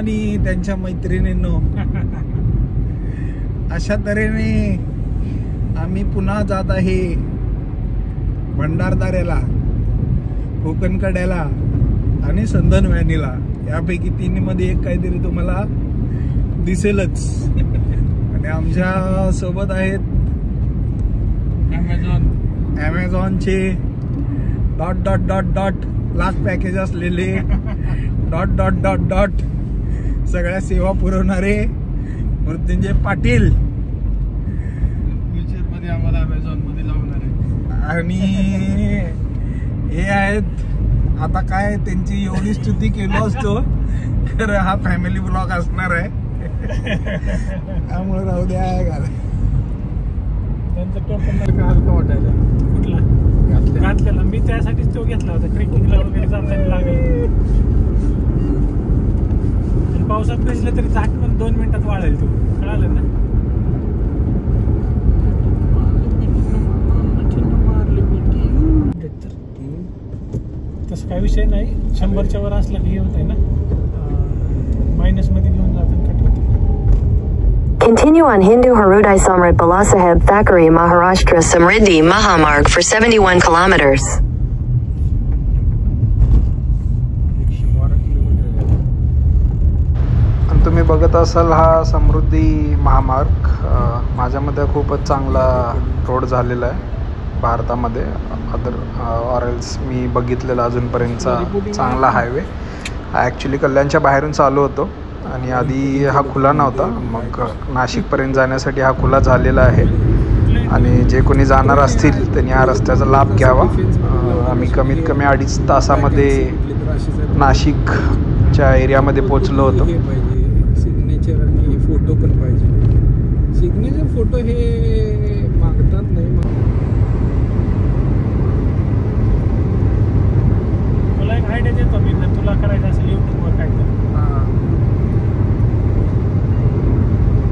आणि त्यांच्या मैत्रिणींनो, अशा तऱ्हेने आम्ही पुन्हा जात आहे भंडारदऱ्याला, कोकण कड्याला आणि संदन व्हॅलीला. यापैकी तिन्हीमध्ये एक काहीतरी तुम्हाला दिसेलच. आणि आमच्या सोबत आहेत ॲमेझॉनचे ..... लाख पॅकेज असलेले ..... सगळ्या सेवा पुरवणारे मृत्युंजय पाटील. फ्युचरमध्ये आम्हाला अमेझॉन मध्ये लावणार आहे. आणि हे आहेत, आता काय त्यांची एवढी स्तुती केलो असतो तर हा फॅमिली ब्लॉग असणार आहे. त्यामुळे राहू द्या. त्यांचा टोपण हलका वाटायला. कुठला घातलेला? मी त्यासाठीच तो घेतला होता, ट्रेकिंगला वगैरे जाताना लागेल. पावसात भिजलं तरी झाकण 2 मिनिटात वाळेल. तू कळालं ना? तसं काही विषय नाही. 100च्या वर असला की हे होत आहे ना, मायनस मध्ये घेऊन जाताना कट होते. Continue on Hindu Harudai Samrat Balasaheb Thackeray Maharashtra Samriddhi Mahamarg for 71 kilometers. तुम्ही बघत असाल हा समृद्धी महामार्ग. माझ्या मते खूपच चांगला रोड झालेला आहे भारतामध्ये. ऑरेल्स मी बघितलेला अजूनपर्यंतचा चांगला हायवे. हा ॲक्च्युली कल्याणच्या बाहेरून चालू होतो आणि आधी हा खुला नव्हता. मग नाशिकपर्यंत जाण्यासाठी हा खुला झालेला आहे. आणि जे कोणी जाणार असतील त्यांनी या रस्त्याचा लाभ घ्यावा. आम्ही कमीत कमी 2.5 तासामध्ये नाशिकच्या एरियामध्ये पोचलो होतो. सिग्नेचर आणि फोटो पण पाहिजे. सिग्नेचर फोटो हे मागतात नाही. तुला एक आयडिया देतो मी, जर तुला करायचं असेल यूट्यूबवर काय तर,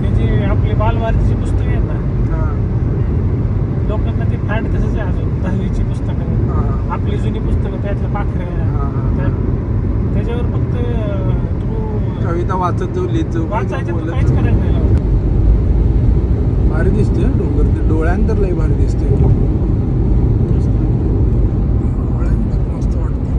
ते जे आपली बालवारीची पुस्तकं आहेत ना, लोकांना ते फॅड तसंच आहे अजून. 10वीची पुस्तकं, आपली जुनी पुस्तकं, त्यातलं पाखरं, त्याच्यावर फक्त कविता वाचत जाऊ, लिहित जाऊ, वाचायचं काहीच करायचं नाही. भारी दिसतोय डोंगर, ते डोळ्यांतर लई भारी दिसतोय. डोळ्यांतर मस्त वाटतं.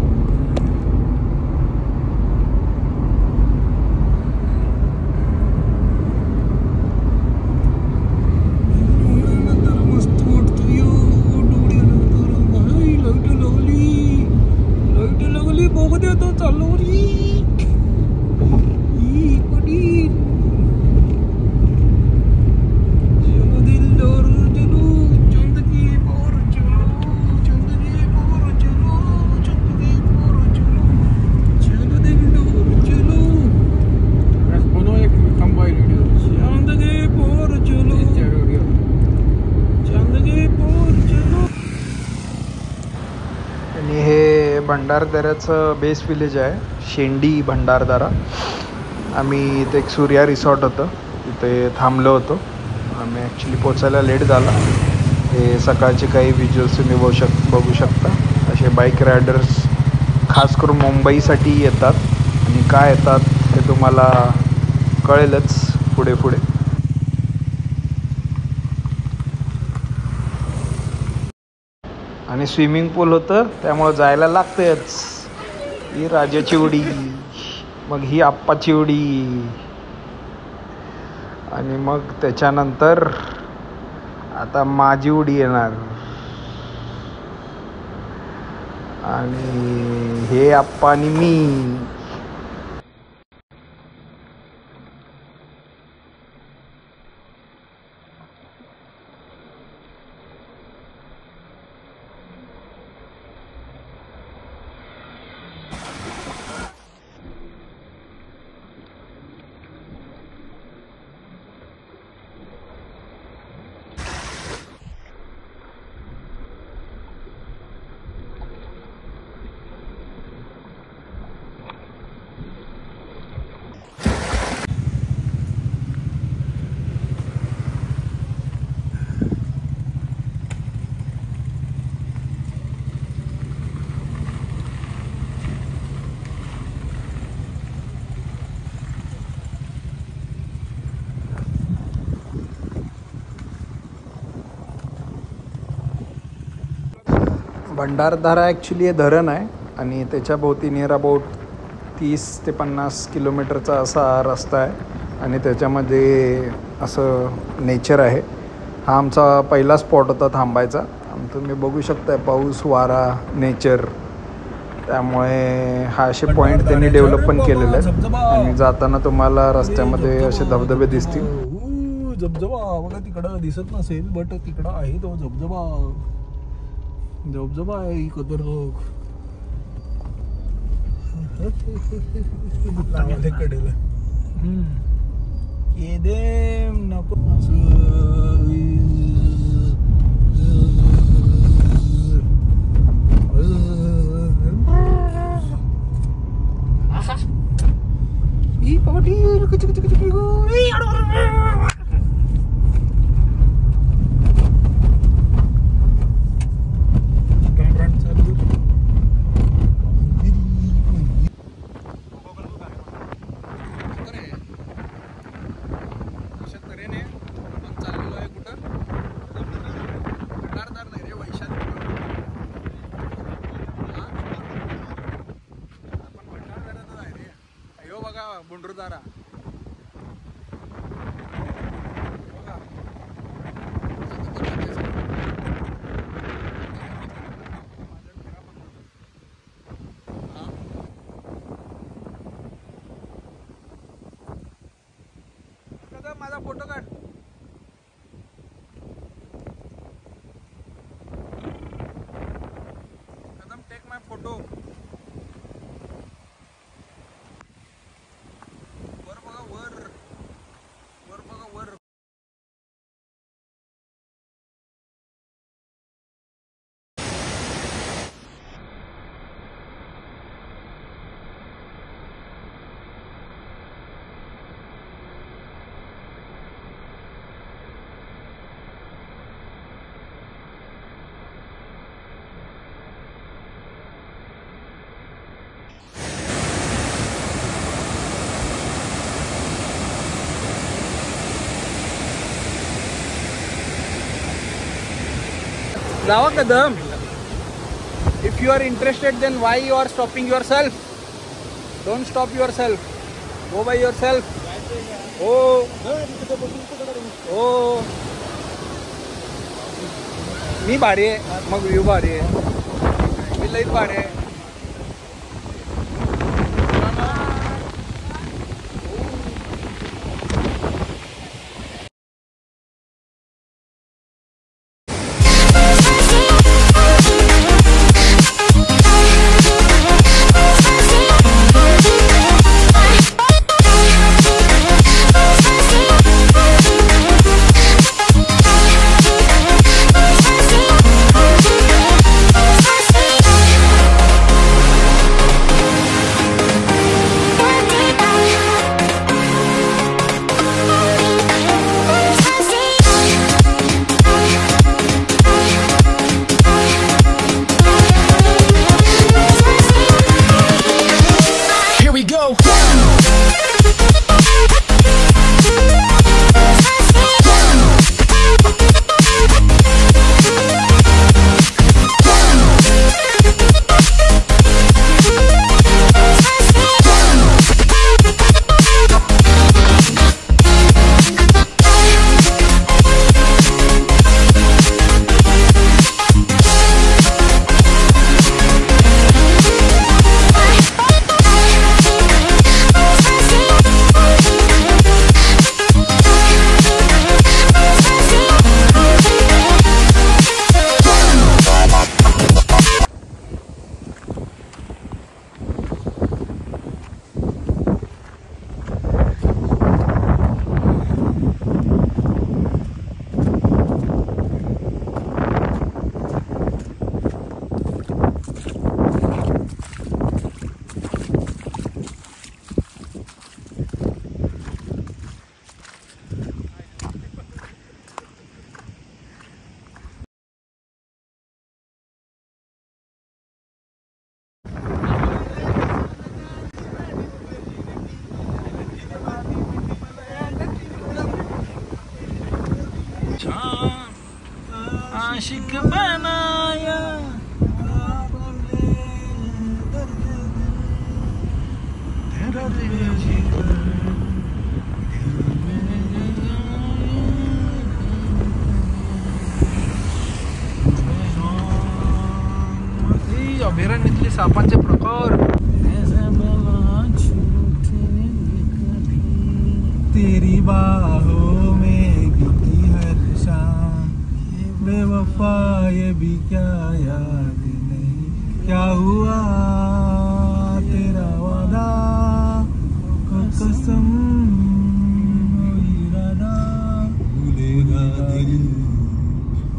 मस्त वाटतोय. लाईट लावली बघू दे तो चालू री. भंडारदऱ्याचं बेस विलेज आहे, शेंडी भंडारदरा. आम्ही इथे एक सूर्या रिसॉर्ट होतं, तिथे थांबलो होतो. आम्ही ॲक्च्युली पोचायला लेट झाला. हे सकाळचे काही व्हिज्युअल्स तुम्ही बघू शकता. असे बाईक रायडर्स खास करून मुंबईसाठी येतात आणि का येतात हे तुम्हाला कळेलच पुढे पुढे. आणि स्विमिंग पूल होतं त्यामुळं जायला लागतंच. ही राजाची उडी, मग ही आप्पाची उडी, आणि मग त्याच्यानंतर आता माझी उडी येणार. आणि हे आप्पा आणि मी. भंडारदरा ॲक्च्युली हे धरण आहे आणि त्याच्या भोवती नियर अबाउट 30 ते 50 किलोमीटरचा असा रस्ता आहे आणि त्याच्यामध्ये असं नेचर आहे. हा आमचा पहिला स्पॉट होता थांबायचा. तुम्ही बघू शकताय पाऊस, वारा, नेचर. त्यामुळे हा असे पॉईंट त्यांनी डेव्हलप पण केलेले आहेत आणि जाताना तुम्हाला रस्त्यामध्ये असे धबधबे दिसतील. धबधबा बघा तिकडं दिसत नसेल बट तिकडं आहे तो धबधबा. धबधबा आहे इकडं कडेला केदेम नको बुंडूरदारा. माझा फोटो काढ. Kadam take my photo. जावा Kadam. If you are interested, then why you are stopping yourself? Don't stop yourself. Go by yourself. Oh. मी भारी आहे, मग व्ह्यू भारी आहे. मी लई भारी आहे. आशिक बनाया सापांचे प्रकार. तेरी बाहों में बीती हर शाम बेवफा ये भी क्या याद नहीं क्या हुआ तेरा वादा कसम इरादा भूलेगा दिल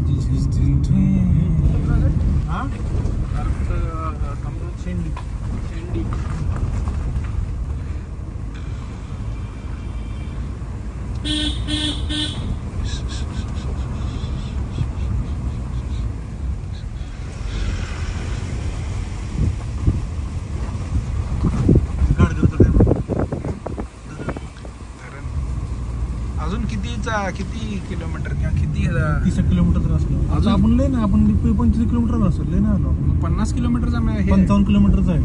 जिस दिल में हाँ शेंडी अजून किती किलोमीटर किंवा किती 30 किलोमीटर असलं अजून आपण लय ना आपण 25 किलोमीटर असेल लय ना आलो 50 किलोमीटरचा 55 किलोमीटरचा आहे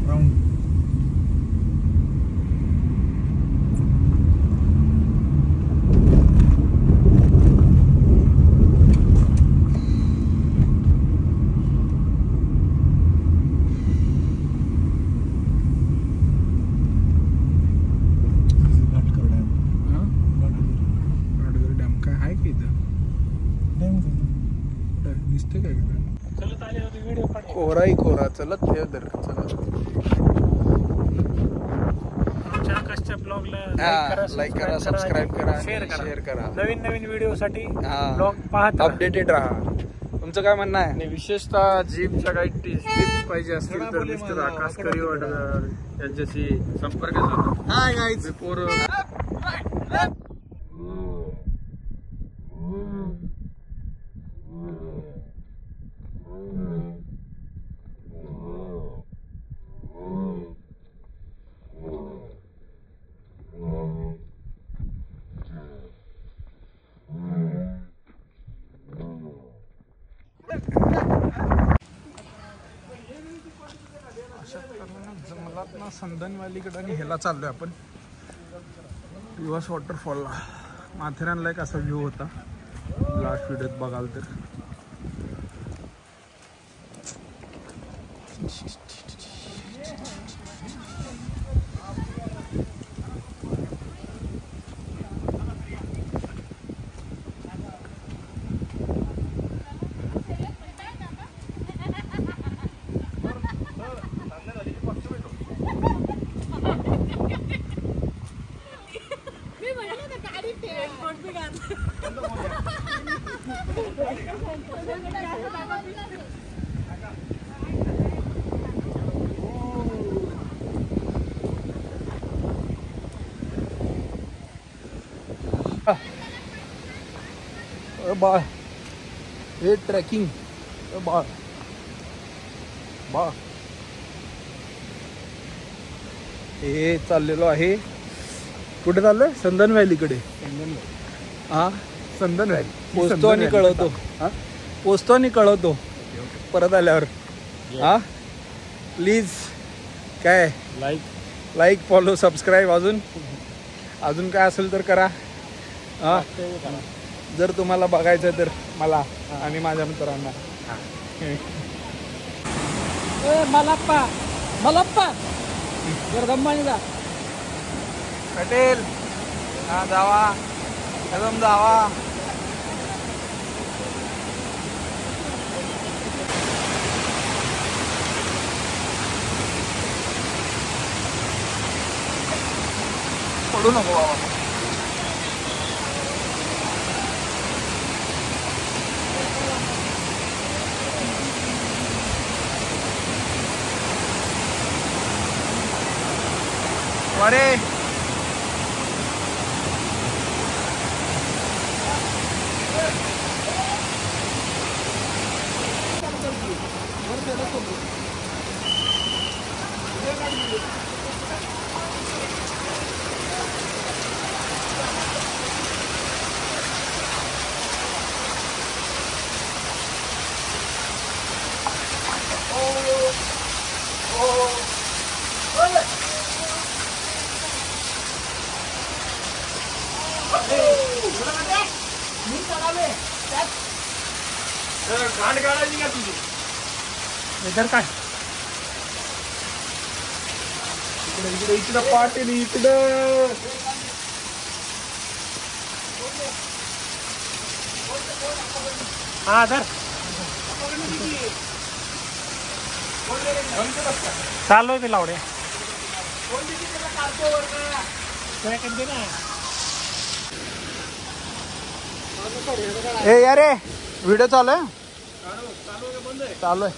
राऊंड. दिसते काय चलत आल्यावर व्हिडिओ काढ. कोराही कोरा चलत हे दर चलत. आमच्या आकाशच्या ब्लॉगला लाईक करा सबस्क्राईब करा शेअर करा. नवीन व्हिडिओ साठी हा. ब्लॉग पाहत अपडेटेड राहा. तुमचं काय म्हणणं आहे? विशेषतः जीपच्या काही टिप्स पाहिजे असतील तर मिस्टर आकाश करिवड यांच्याशी संपर्क साधा. हाय गाईज बिफोर जंगलात ना संदनवालीकडे आणि ह्याला चाललोय आपण रिव्हर्स वॉटरफॉलला. माथेरानला एक असा व्ह्यू होता लास्ट व्हिडिओत बघाल तर. बाळ हे ट्रेकिंग बाळ बाळ हे चाललेलो आहे. कुठे चाललोय? संदन व्हॅलीकडे. हा संदन व्हॅली. पोचतो आणि कळवतो. हा पोचतो आणि कळवतो परत आल्यावर. हा प्लीज काय लाईक फॉलो सबस्क्राईब अजून काय असेल तर करा. हा जर तुम्हाला बघायचं तर मला आणि माझ्या मित्रांना. मलप्पा जरदम्मानीला पटेल हा जावा एकदम जावा. पडू नको बाबा. अरे इधर काय इकडं पाटील इकडं. हा धर. चालू आहे ते लावडे. ए यार व्हिडिओ चालू आहे. चालू आहे.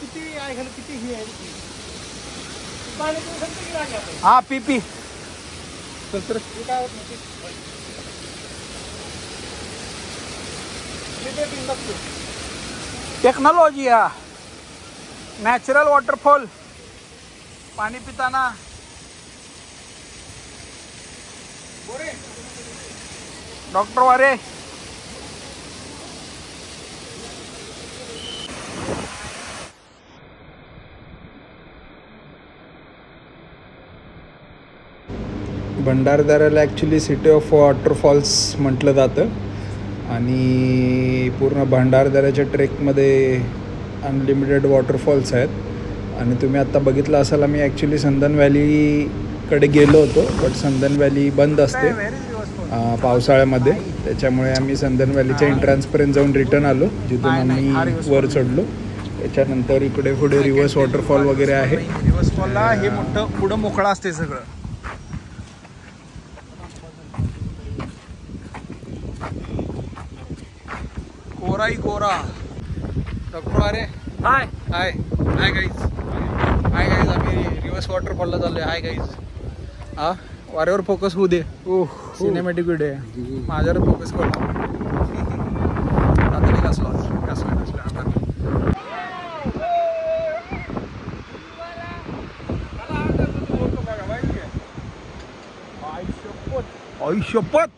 किती आहे किती ही आहे. हा पी पी. टेक्नॉलॉजी या नॅचरल वॉटरफॉल पाणी पिताना. डॉक्टर वारे भंडारदऱ्याला ॲक्च्युली सिटी ऑफ वॉटरफॉल्स म्हटलं जातं आणि पूर्ण भंडारदऱ्याच्या ट्रेकमध्ये अनलिमिटेड वॉटरफॉल्स आहेत. आणि तुम्ही आत्ता बघितलं असाल आम्ही ॲक्च्युली संदन व्हॅलीकडे गेलो होतो, बट संदन व्हॅली बंद असते पावसाळ्यामध्ये. त्याच्यामुळे आम्ही संदन व्हॅलीच्या एंट्रन्सपर्यंत जाऊन रिटर्न आलो, जिथून आम्ही वर चढलो. त्याच्यानंतर इकडे पुढे रिव्हर्स वॉटरफॉल वगैरे आहे. रिव्हर्सफॉलला हे मोठं पुढं मोकळं असते सगळं. कोराई कोरा. डॉक्टर अरे हाय हाय हाय गाईज. हाय गाईज, आम्ही रिव्हर्स वॉटरफॉलला चाललोय. Hi guys. हा वाऱ्यावर फोकस होऊ दे. सिनेमॅटिक व्हिडिओ आहे, माझ्यावर फोकस करू. रात्री कसला आई शपथ.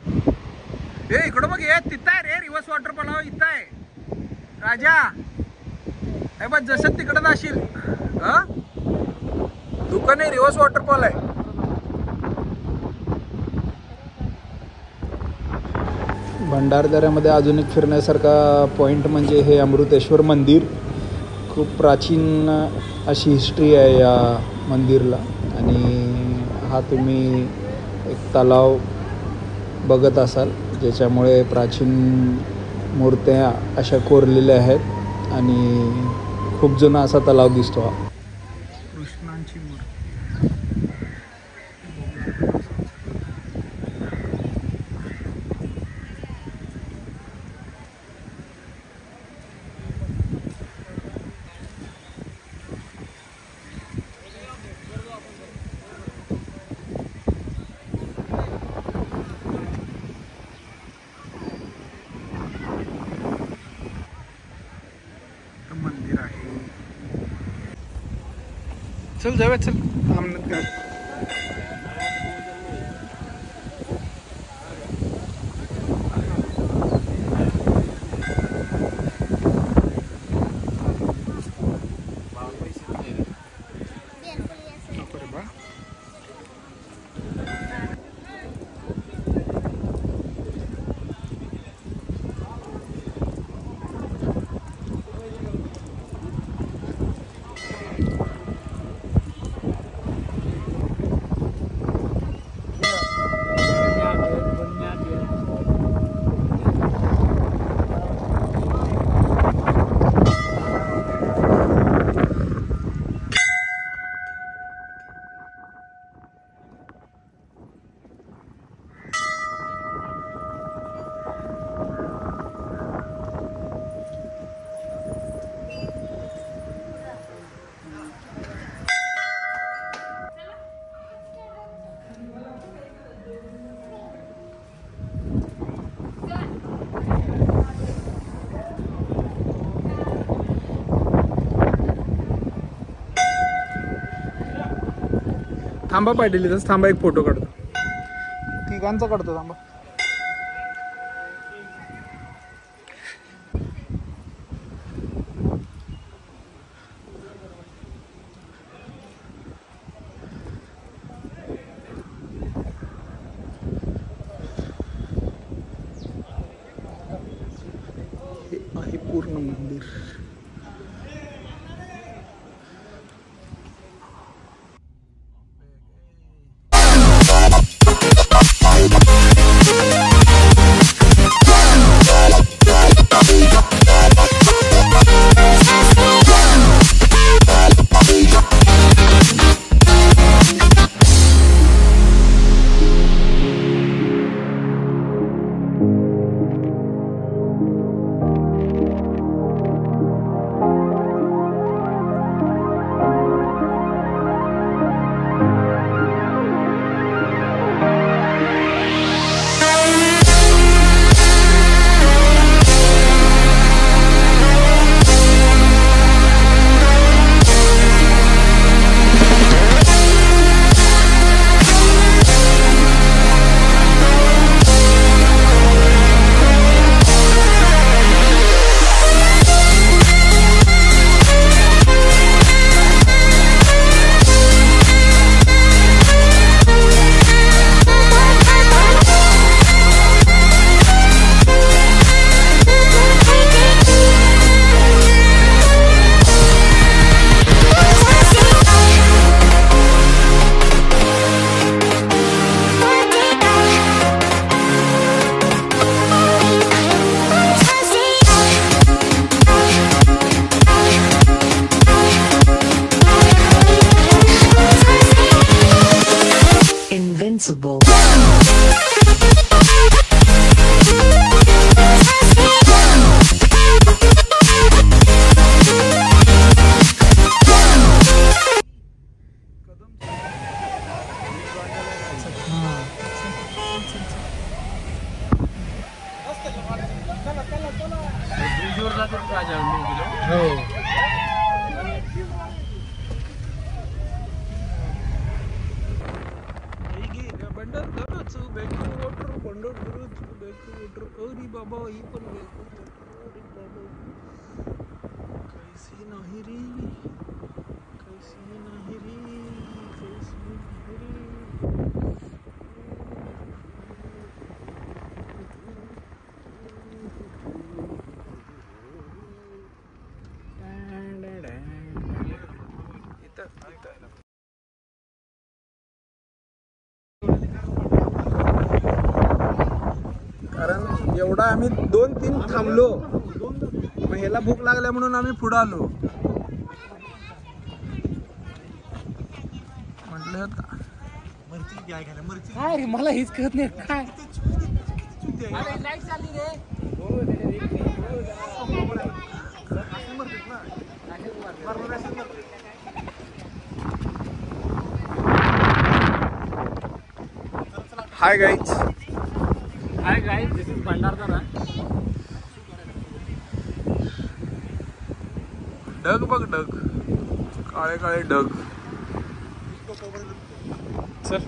ए इकडं बघ, हे तिथं आहे रे रिव्हर्स वॉटरफॉल. इथं आहे राजा. हे बघ जसं तिकडं जाशील हा दुकान आहे, रिव्हर्स वॉटरफॉल आहे. भंडारदऱ्यामध्ये अजून एक फिरण्यासारखा पॉईंट म्हणजे हे अमृतेश्वर मंदिर. खूप प्राचीन अशी हिस्ट्री आहे या मंदिरला. आणि हा तुम्ही एक तलाव बघत असाल ज्याच्यामुळे प्राचीन मूर्त्या अशा कोरलेल्या आहेत आणि खूप जुना असा तलाव दिसतो हा. कृष्णांची मूर्ती. मंदिर आहे. चल जाऊया, चल. थांबा पाटील, इथंच थांबा, एक फोटो काढतो. तिघांचा काढतो, थांबा. हे आहे पूर्ण मंदिर. कारण एवढा आम्ही 2-3 थांबलो, मग ह्याला भूक लागल्या म्हणून आम्ही पुढे आलो. म्हटलं का काय रे मला हेच कळत नाही काय. Hi guys, hi guys, this is Bhandardara. ढग बघ, ढग, काळे काळे ढग. चल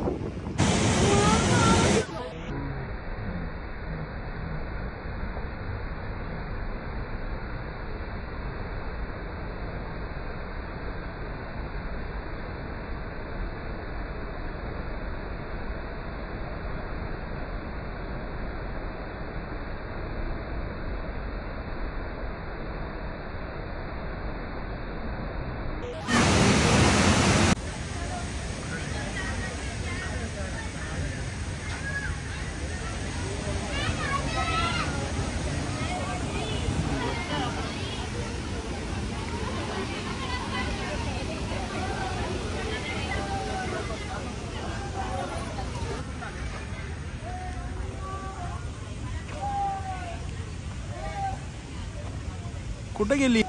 कुठे गेली?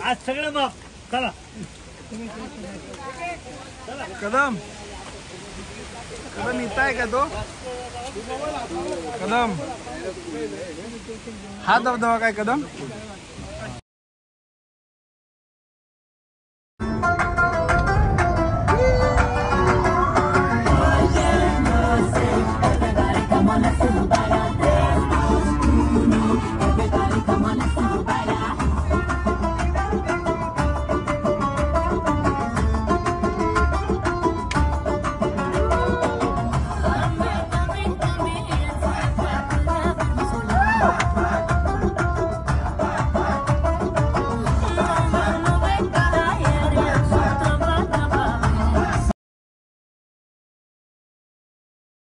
आज सगळं माफ. चला कदम, कदम इथं आहे का तो? कदम, हा धबधबा काय कदम?